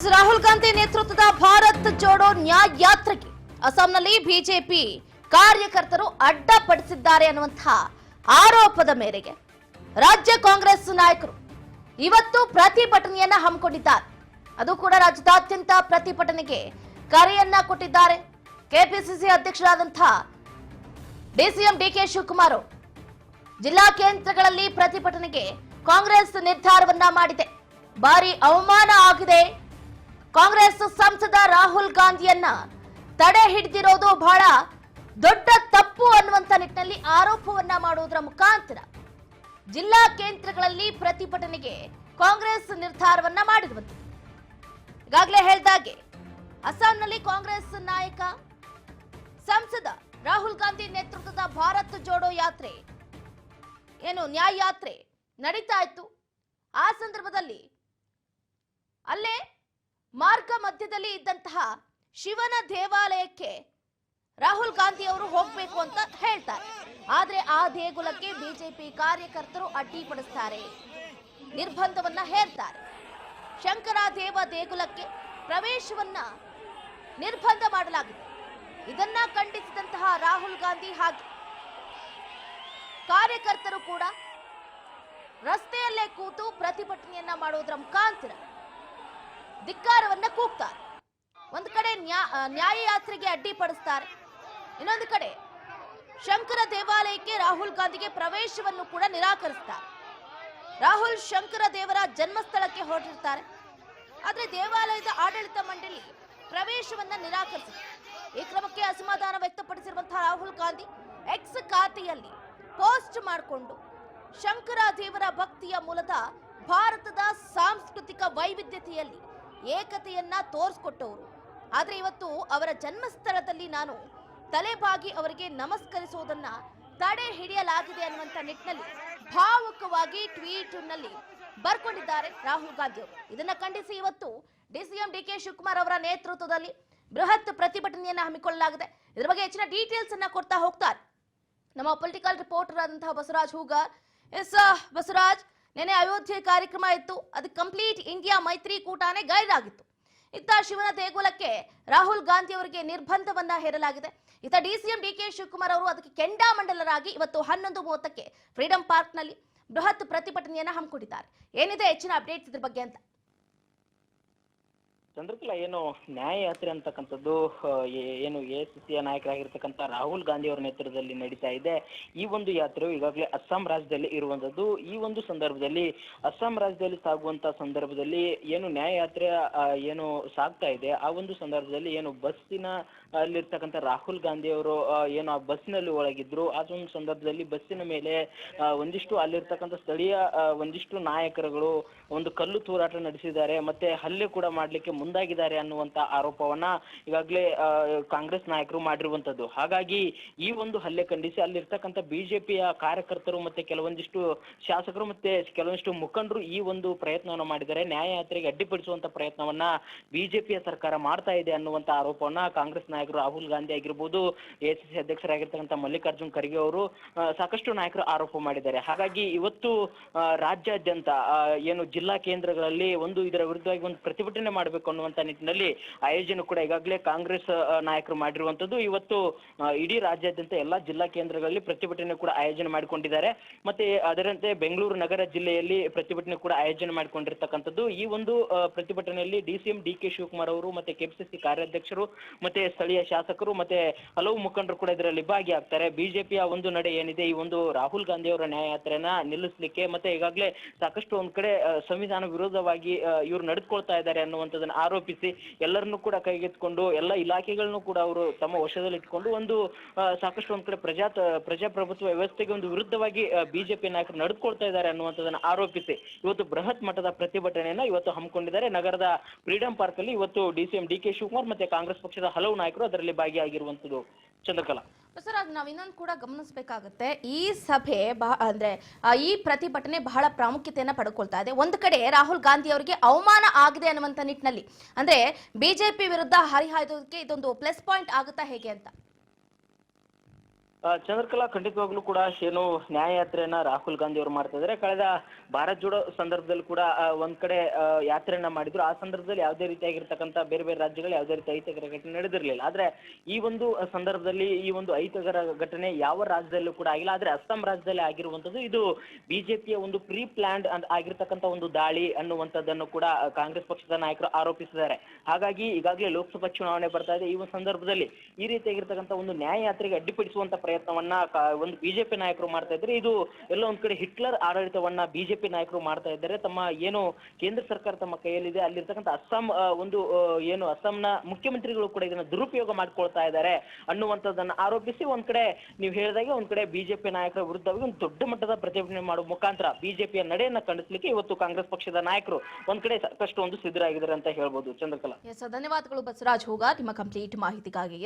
ರಾಹುಲ್ ಗಾಂಧಿ ನೇತೃತ್ವದ ಭಾರತ್ ಜೋಡೋ ನ್ಯಾಯ ಯಾತ್ರೆಗೆ ಅಸ್ಸಾಂನಲ್ಲಿ ಬಿಜೆಪಿ ಕಾರ್ಯಕರ್ತರು ಅಡ್ಡಪಡಿಸಿದ್ದಾರೆ ಅನ್ನುವಂತಹ ಆರೋಪದ ಮೇರೆಗೆ ರಾಜ್ಯ ಕಾಂಗ್ರೆಸ್ ನಾಯಕರು ಇವತ್ತು ಪ್ರತಿಭಟನೆಯನ್ನ ಹಮ್ಮಿಕೊಂಡಿದ್ದಾರೆ. ಅದು ಕೂಡ ರಾಜ್ಯದಾದ್ಯಂತ ಪ್ರತಿಭಟನೆಗೆ ಕರೆಯನ್ನ ಕೊಟ್ಟಿದ್ದಾರೆ. ಕೆಪಿಸಿಸಿ ಅಧ್ಯಕ್ಷರಾದಂತಹ ಡಿಸಿಎಂ ಡಿಕೆ ಶಿವಕುಮಾರ್ ಅವರು ಜಿಲ್ಲಾ ಕೇಂದ್ರಗಳಲ್ಲಿ ಪ್ರತಿಭಟನೆಗೆ ಕಾಂಗ್ರೆಸ್ ನಿರ್ಧಾರವನ್ನ ಮಾಡಿದೆ. ಭಾರಿ ಅವಮಾನ ಆಗಿದೆ. ಕಾಂಗ್ರೆಸ್ ಸಂಸದ ರಾಹುಲ್ ಗಾಂಧಿಯನ್ನ ತಡೆ ಹಿಡಿದಿರೋದು ಬಹಳ ದೊಡ್ಡ ತಪ್ಪು ಅನ್ನುವಂತ ನಿಟ್ಟಿನಲ್ಲಿ ಆರೋಪವನ್ನ ಮಾಡುವುದರ ಮುಖಾಂತರ ಜಿಲ್ಲಾ ಕೇಂದ್ರಗಳಲ್ಲಿ ಪ್ರತಿಭಟನೆಗೆ ಕಾಂಗ್ರೆಸ್ ನಿರ್ಧಾರವನ್ನ ಮಾಡಿರುವಂತೆ. ಈಗಾಗಲೇ ಹೇಳಿದಾಗೆ ಅಸ್ಸಾಂನಲ್ಲಿ ಕಾಂಗ್ರೆಸ್ ನಾಯಕ ಸಂಸದ ರಾಹುಲ್ ಗಾಂಧಿ ನೇತೃತ್ವದ ಭಾರತ್ ಜೋಡೋ ಯಾತ್ರೆ ಏನು ನ್ಯಾಯ ಯಾತ್ರೆ ನಡೀತಾ ಇತ್ತು. ಆ ಸಂದರ್ಭದಲ್ಲಿ ಅಲ್ಲೇ ಮಾರ್ಗ ಮಧ್ಯದಲ್ಲಿ ಇದ್ದಂತಹ ಶಿವನ ದೇವಾಲಯಕ್ಕೆ ರಾಹುಲ್ ಗಾಂಧಿ ಅವರು ಹೋಗಬೇಕು ಅಂತ ಹೇಳ್ತಾರೆ. ಆದ್ರೆ ಆ ದೇಗುಲಕ್ಕೆ ಬಿಜೆಪಿ ಕಾರ್ಯಕರ್ತರು ಅಡ್ಡಿಪಡಿಸ್ತಾರೆ, ನಿರ್ಬಂಧವನ್ನ ಹೇರ್ತಾರೆ. ಶಂಕರಾದೇವ ದೇಗುಲಕ್ಕೆ ಪ್ರವೇಶವನ್ನ ನಿರ್ಬಂಧ ಮಾಡಲಾಗಿದೆ. ಇದನ್ನ ಖಂಡಿಸಿದಂತಹ ರಾಹುಲ್ ಗಾಂಧಿ ಹಾಗೆ ಕಾರ್ಯಕರ್ತರು ಕೂಡ ರಸ್ತೆಯಲ್ಲೇ ಕೂತು ಪ್ರತಿಭಟನೆಯನ್ನ ಮಾಡುವುದರ ಮುಖಾಂತರ ಧಿಕ್ಕಾರವನ್ನ ಕೂಗ್ತಾರೆ. ಒಂದು ಕಡೆ ನ್ಯಾಯ ಯಾತ್ರೆಗೆ ಅಡ್ಡಿಪಡಿಸ್ತಾರೆ, ಇನ್ನೊಂದು ಕಡೆ ಶಂಕರ ದೇವಾಲಯಕ್ಕೆ ರಾಹುಲ್ ಗಾಂಧಿಗೆ ಪ್ರವೇಶವನ್ನು ಕೂಡ ನಿರಾಕರಿಸ್ತಾರೆ. ರಾಹುಲ್ ಶಂಕರ ದೇವರ ಜನ್ಮಸ್ಥಳಕ್ಕೆ ಹೊರಟಿರ್ತಾರೆ, ಆದ್ರೆ ದೇವಾಲಯದ ಆಡಳಿತ ಮಂಡಳಿ ಪ್ರವೇಶವನ್ನ ನಿರಾಕರಿಸಿದೆ. ಈ ಕ್ರಮಕ್ಕೆ ಅಸಮಾಧಾನ ವ್ಯಕ್ತಪಡಿಸಿರುವಂತಹ ರಾಹುಲ್ ಗಾಂಧಿ ಎಕ್ಸ್ ಖಾತೆಯಲ್ಲಿ ಪೋಸ್ಟ್ ಮಾಡಿಕೊಂಡು ಶಂಕರ ದೇವರ ಭಕ್ತಿಯ ಮೂಲಕ ಭಾರತದ ಸಾಂಸ್ಕೃತಿಕ ವೈವಿಧ್ಯತೆಯಲ್ಲಿ ಏಕತೆಯನ್ನ ತೋರಿಸಿಕೊಟ್ಟವರು. ಆದ್ರೆ ಇವತ್ತು ಅವರ ಜನ್ಮಸ್ಥಳದಲ್ಲಿ ನಾನು ತಲೆಬಾಗಿ ಅವರಿಗೆ ನಮಸ್ಕರಿಸುವುದನ್ನ ತಡೆ ಹಿಡಿಯಲಾಗಿದೆ ಅನ್ನುವಂತ ನಿಟ್ಟಿನಲ್ಲಿ ಭಾವುಕವಾಗಿ ಟ್ವೀಟ್ ನಲ್ಲಿ ಬರ್ಕೊಂಡಿದ್ದಾರೆ ರಾಹುಲ್ ಗಾಂಧಿ ಅವರು. ಇದನ್ನ ಖಂಡಿಸಿ ಇವತ್ತು ಡಿಸಿಎಂ ಡಿಕೆ ಶಿವಕುಮಾರ್ ಅವರ ನೇತೃತ್ವದಲ್ಲಿ ಬೃಹತ್ ಪ್ರತಿಭಟನೆಯನ್ನ ಹಮ್ಮಿಕೊಳ್ಳಲಾಗಿದೆ. ಇದರ ಬಗ್ಗೆ ಹೆಚ್ಚಿನ ಡೀಟೇಲ್ಸ್ ಅನ್ನ ಕೊಡ್ತಾ ಹೋಗ್ತಾರೆ ನಮ್ಮ ಪೊಲಿಟಿಕಲ್ ರಿಪೋರ್ಟರ್ ಆದಂತಹ ಬಸವರಾಜ್ ಹೂಗಾರ್. ಎಸ್ ಬಸವರಾಜ್, ನೆನೆ ಅಯೋಧ್ಯೆ ಕಾರ್ಯಕ್ರಮ ಇತ್ತು, ಅದು ಕಂಪ್ಲೀಟ್ ಇಂಡಿಯಾ ಮೈತ್ರಿಕೂಟನೇ ಗೈರಾಗಿತ್ತು. ಇತ್ತ ಶಿವನ ದೇಗುಲಕ್ಕೆ ರಾಹುಲ್ ಗಾಂಧಿ ಅವರಿಗೆ ನಿರ್ಬಂಧವನ್ನ ಹೇರಲಾಗಿದೆ. ಇತ್ತ ಡಿಸಿಎಂ ಡಿಕೆ ಶಿವಕುಮಾರ್ ಅವರು ಅದಕ್ಕೆ ಕೆಂಡಾಮಂಡಲರಾಗಿ ಇವತ್ತು 11:30ಕ್ಕೆ ಫ್ರೀಡಂ ಪಾರ್ಕ್ ನಲ್ಲಿ ಬೃಹತ್ ಪ್ರತಿಭಟನೆಯನ್ನ ಹಮ್ಮಿಕೊಂಡಿದ್ದಾರೆ. ಏನಿದೆ ಹೆಚ್ಚಿನ ಅಪ್ಡೇಟ್ಸ್ ಇದ್ರ ಬಗ್ಗೆ ಅಂತ? ಚಂದ್ರಕಲಾ, ಏನು ನ್ಯಾಯ ಯಾತ್ರೆ ಅಂತಕ್ಕಂಥದ್ದು ಏನು ಎಸಿಸಿಯ ನಾಯಕರಾಗಿರ್ತಕ್ಕಂಥ ರಾಹುಲ್ ಗಾಂಧಿ ಅವರ ನೇತೃತ್ವದಲ್ಲಿ ನಡೀತಾ ಇದೆ. ಈ ಒಂದು ಯಾತ್ರೆಯು ಈಗಾಗಲೇ ಅಸ್ಸಾಂ ರಾಜ್ಯದಲ್ಲಿ ಇರುವಂತದ್ದು. ಈ ಒಂದು ಸಂದರ್ಭದಲ್ಲಿ ಅಸ್ಸಾಂ ರಾಜ್ಯದಲ್ಲಿ ಸಾಗುವಂತ ಸಂದರ್ಭದಲ್ಲಿ ಏನು ನ್ಯಾಯ ಯಾತ್ರೆ ಏನು ಸಾಗ್ತಾ ಇದೆ, ಆ ಒಂದು ಸಂದರ್ಭದಲ್ಲಿ ಏನು ಬಸ್ಸಿನ ಅಲ್ಲಿರ್ತಕ್ಕಂಥ ರಾಹುಲ್ ಗಾಂಧಿ ಅವರು ಏನು ಆ ಬಸ್ಸಿನಲ್ಲಿ ಒಳಗಿದ್ರು. ಆ ಒಂದು ಸಂದರ್ಭದಲ್ಲಿ ಬಸ್ಸಿನ ಮೇಲೆ ಒಂದಿಷ್ಟು ಅಲ್ಲಿರ್ತಕ್ಕಂಥ ಸ್ಥಳೀಯ ಒಂದಿಷ್ಟು ನಾಯಕರುಗಳು ಒಂದು ಕಲ್ಲು ತೂರಾಟ ನಡೆಸಿದ್ದಾರೆ, ಮತ್ತೆ ಹಲ್ಲೆ ಕೂಡ ಮಾಡ್ಲಿಕ್ಕೆ ಮುಂದಾಗಿದ್ದಾರೆ ಅನ್ನುವಂತ ಆರೋಪವನ್ನ ಈಗಾಗಲೇ ಕಾಂಗ್ರೆಸ್ ನಾಯಕರು ಮಾಡಿರುವಂತದ್ದು. ಹಾಗಾಗಿ ಈ ಒಂದು ಹಲ್ಲೆ ಖಂಡಿಸಿ ಅಲ್ಲಿರ್ತಕ್ಕಂಥ ಬಿಜೆಪಿಯ ಕಾರ್ಯಕರ್ತರು ಮತ್ತೆ ಕೆಲವೊಂದಿಷ್ಟು ಶಾಸಕರು ಮತ್ತೆ ಕೆಲವೊಂದಿಷ್ಟು ಮುಖಂಡರು ಈ ಒಂದು ಪ್ರಯತ್ನವನ್ನ ಮಾಡಿದ್ದಾರೆ. ನ್ಯಾಯ ಯಾತ್ರೆಗೆ ಅಡ್ಡಿಪಡಿಸುವಂತ ಪ್ರಯತ್ನವನ್ನ ಬಿಜೆಪಿಯ ಸರ್ಕಾರ ಮಾಡ್ತಾ ಇದೆ ಅನ್ನುವಂತ ಆರೋಪವನ್ನ ಕಾಂಗ್ರೆಸ್ ನಾಯಕರು ರಾಹುಲ್ ಗಾಂಧಿ ಆಗಿರ್ಬೋದು, ಎಸಿಸಿ ಅಧ್ಯಕ್ಷರಾಗಿರ್ತಕ್ಕಂಥ ಮಲ್ಲಿಕಾರ್ಜುನ್ ಖರ್ಗೆ ಅವರು ಸಾಕಷ್ಟು ನಾಯಕರು ಆರೋಪ ಮಾಡಿದ್ದಾರೆ. ಹಾಗಾಗಿ ಇವತ್ತು ರಾಜ್ಯಾದ್ಯಂತ ಏನು ಜಿಲ್ಲಾ ಕೇಂದ್ರಗಳಲ್ಲಿ ಇದರ ವಿರುದ್ಧವಾಗಿ ಒಂದು ಪ್ರತಿಭಟನೆ ಮಾಡಬೇಕು ಅನ್ನುವಂತ ನಿಟ್ಟಿನಲ್ಲಿ ಆಯೋಜನೆ ಕೂಡ ಈಗಾಗಲೇ ಕಾಂಗ್ರೆಸ್ ನಾಯಕರು ಮಾಡಿರುವಂತದ್ದು. ಇವತ್ತು ಇಡೀ ರಾಜ್ಯಾದ್ಯಂತ ಎಲ್ಲಾ ಜಿಲ್ಲಾ ಕೇಂದ್ರಗಳಲ್ಲಿ ಪ್ರತಿಭಟನೆ ಕೂಡ ಆಯೋಜನೆ ಮಾಡಿಕೊಂಡಿದ್ದಾರೆ. ಮತ್ತೆ ಅದರಂತೆ ಬೆಂಗಳೂರು ನಗರ ಜಿಲ್ಲೆಯಲ್ಲಿ ಪ್ರತಿಭಟನೆ ಕೂಡ ಆಯೋಜನೆ ಮಾಡಿಕೊಂಡಿರ್ತಕ್ಕಂಥದ್ದು. ಈ ಒಂದು ಪ್ರತಿಭಟನೆಯಲ್ಲಿ ಡಿಸಿಎಂ ಡಿಕೆ ಶಿವಕುಮಾರ್ ಅವರು ಮತ್ತೆ ಕೆಪಿಸಿಸಿ ಕಾರ್ಯಾಧ್ಯಕ್ಷರು ಮತ್ತೆ ಸ್ಥಳೀಯ ಶಾಸಕರು ಮತ್ತೆ ಹಲವು ಮುಖಂಡರು ಕೂಡ ಇದರಲ್ಲಿ ಭಾಗಿಯಾಗ್ತಾರೆ. ಬಿಜೆಪಿಯ ಒಂದು ನಡೆ ಏನಿದೆ, ಈ ಒಂದು ರಾಹುಲ್ ಗಾಂಧಿ ಅವರ ನ್ಯಾಯ ಯಾತ್ರೆಯನ್ನ ನಿಲ್ಲಿಸಲಿಕ್ಕೆ ಮತ್ತೆ ಈಗಾಗಲೇ ಸಾಕಷ್ಟು ಒಂದ್ ಕಡೆ ಸಂವಿಧಾನ ವಿರೋಧವಾಗಿ ಇವರು ನಡೆದುಕೊಳ್ತಾ ಇದ್ದಾರೆ ಅನ್ನುವಂಥದ್ದನ್ನ ಆರೋಪಿಸಿ ಎಲ್ಲರನ್ನೂ ಕೂಡ ಕೈಗೆತ್ತಿಕೊಂಡು ಎಲ್ಲ ಇಲಾಖೆಗಳನ್ನು ಕೂಡ ಅವರು ತಮ್ಮ ವಶದಲ್ಲಿ ಇಟ್ಕೊಂಡು ಸಾಕಷ್ಟು ಒಂದ್ ಕಡೆ ಪ್ರಜಾಪ್ರಭುತ್ವ ವ್ಯವಸ್ಥೆಗೆ ಒಂದು ವಿರುದ್ಧವಾಗಿ ಬಿಜೆಪಿ ನಾಯಕರು ನಡೆದುಕೊಳ್ತಾ ಇದ್ದಾರೆ ಅನ್ನುವಂಥದ್ದನ್ನ ಆರೋಪಿಸಿ ಇವತ್ತು ಬೃಹತ್ ಮಟ್ಟದ ಪ್ರತಿಭಟನೆಯನ್ನ ಇವತ್ತು ಹಮ್ಮಿಕೊಂಡಿದ್ದಾರೆ. ನಗರದ ಫ್ರೀಡಂ ಪಾರ್ಕ್ ಅಲ್ಲಿ ಇವತ್ತು ಡಿಸಿಎಂ ಡಿಕೆ ಶಿವಕುಮಾರ್ ಮತ್ತೆ ಕಾಂಗ್ರೆಸ್ ಪಕ್ಷದ ಹಲವು ನಾಯಕರು ಅದರಲ್ಲಿ ಭಾಗಿಯಾಗಿರುವಂತದ್ದು. ಚಂದ್ರಕಲಾ, ಸರ್, ನಾವು ಇನ್ನೊಂದು ಕೂಡ ಗಮನಿಸಬೇಕಾಗುತ್ತೆ. ಈ ಸಭೆ ಅಂದ್ರೆ ಈ ಪ್ರತಿಭಟನೆ ಬಹಳ ಪ್ರಾಮುಖ್ಯತೆಯನ್ನ ಪಡ್ಕೊಳ್ತಾ ಇದೆ. ಒಂದು ಕಡೆ ರಾಹುಲ್ ಗಾಂಧಿ ಅವರಿಗೆ ಅವಮಾನ ಆಗಿದೆ ಅನ್ನುವಂತ ನಿಟ್ಟಿನಲ್ಲಿ, ಅಂದ್ರೆ ಬಿಜೆಪಿ ವಿರುದ್ಧ ಹರಿಹಾಯ್ದೋದಕ್ಕೆ ಇದೊಂದು ಪ್ಲಸ್ ಪಾಯಿಂಟ್ ಆಗುತ್ತಾ ಹೇಗೆ ಅಂತ? ಚಂದ್ರಕಲಾ, ಖಂಡಿತವಾಗ್ಲೂ ಕೂಡ ಏನು ನ್ಯಾಯಯಾತ್ರೆಯನ್ನ ರಾಹುಲ್ ಗಾಂಧಿ ಅವರು ಮಾಡ್ತಾ ಇದ್ದಾರೆ. ಕಳೆದ ಭಾರತ್ ಜೋಡೋ ಸಂದರ್ಭದಲ್ಲಿ ಕೂಡ ಒಂದ್ ಕಡೆ ಯಾತ್ರೆಯನ್ನ ಮಾಡಿದ್ರು. ಆ ಸಂದರ್ಭದಲ್ಲಿ ಯಾವುದೇ ರೀತಿಯಾಗಿರ್ತಕ್ಕಂಥ ಬೇರೆ ಬೇರೆ ರಾಜ್ಯಗಳು ಯಾವುದೇ ರೀತಿ ಅಹಿತಕರ ಘಟನೆ ನಡೆದಿರಲಿಲ್ಲ. ಆದ್ರೆ ಈ ಒಂದು ಸಂದರ್ಭದಲ್ಲಿ ಈ ಒಂದು ಅಹಿತಕರ ಘಟನೆ ಯಾವ ರಾಜ್ಯದಲ್ಲೂ ಕೂಡ ಆಗಿಲ್ಲ. ಆದ್ರೆ ಅಸ್ಸಾಂ ರಾಜ್ಯದಲ್ಲಿ ಆಗಿರುವಂತದ್ದು ಇದು ಬಿಜೆಪಿಯ ಒಂದು ಪ್ರೀ ಪ್ಲಾನ್ಡ್ ಆಗಿರ್ತಕ್ಕಂಥ ಒಂದು ದಾಳಿ ಅನ್ನುವಂಥದ್ದನ್ನು ಕೂಡ ಕಾಂಗ್ರೆಸ್ ಪಕ್ಷದ ನಾಯಕರು ಆರೋಪಿಸಿದ್ದಾರೆ. ಹಾಗಾಗಿ ಈಗಾಗಲೇ ಲೋಕಸಭಾ ಚುನಾವಣೆ ಬರ್ತಾ ಇದೆ. ಈ ಒಂದು ಸಂದರ್ಭದಲ್ಲಿ ಈ ರೀತಿಯಾಗಿರ್ತಕ್ಕಂಥ ಒಂದು ನ್ಯಾಯಯಾತ್ರೆಗೆ ಅಡ್ಡಿಪಡಿಸುವಂತ ಪ್ರಯತ್ನವನ್ನ ಒಂದು ಬಿಜೆಪಿ ನಾಯಕರು ಮಾಡ್ತಾ ಇದ್ದಾರೆ. ಇದು ಎಲ್ಲ ಒಂದ್ ಕಡೆ ಹಿಟ್ಲರ್ ಆಡಳಿತವನ್ನ ಬಿಜೆಪಿ ನಾಯಕರು ಮಾಡ್ತಾ ಇದ್ದಾರೆ. ತಮ್ಮ ಏನು ಕೇಂದ್ರ ಸರ್ಕಾರ ತಮ್ಮ ಕೈಯಲ್ಲಿದೆ ಅಲ್ಲಿರ್ತಕ್ಕಂಥ ಅಸ್ಸಾಂ ಒಂದು ಏನು ಅಸ್ಸಾಂನ ಮುಖ್ಯಮಂತ್ರಿಗಳು ಕೂಡ ಇದನ್ನ ದುರುಪಯೋಗ ಮಾಡ್ಕೊಳ್ತಾ ಇದ್ದಾರೆ ಅನ್ನುವಂಥದ್ದನ್ನ ಆರೋಪಿಸಿ ಒಂದ್ ಕಡೆ ನೀವು ಹೇಳಿದಾಗೆ ಒಂದ್ ಕಡೆ ಬಿಜೆಪಿ ನಾಯಕರ ವಿರುದ್ಧವಾಗಿ ಒಂದು ದೊಡ್ಡ ಮಟ್ಟದ ಪ್ರತಿಭಟನೆ ಮಾಡುವ ಮುಖಾಂತರ ಬಿಜೆಪಿಯ ನಡೆಯನ್ನ ಖಂಡಿಸಲಿಕ್ಕೆ ಇವತ್ತು ಕಾಂಗ್ರೆಸ್ ಪಕ್ಷದ ನಾಯಕರು ಒಂದ್ ಕಡೆ ಸಾಕಷ್ಟು ಒಂದು ಸಿದ್ಧರಾಗಿದ್ದಾರೆ ಅಂತ ಹೇಳ್ಬೋದು. ಚಂದ್ರಕಲಾ, ಧನ್ಯವಾದಗಳು ಬಸವರಾಜ್ ಹೋಗ ನಿಮ್ಮ ಕಂಪ್ಲೀಟ್ ಮಾಹಿತಿಗಾಗಿ.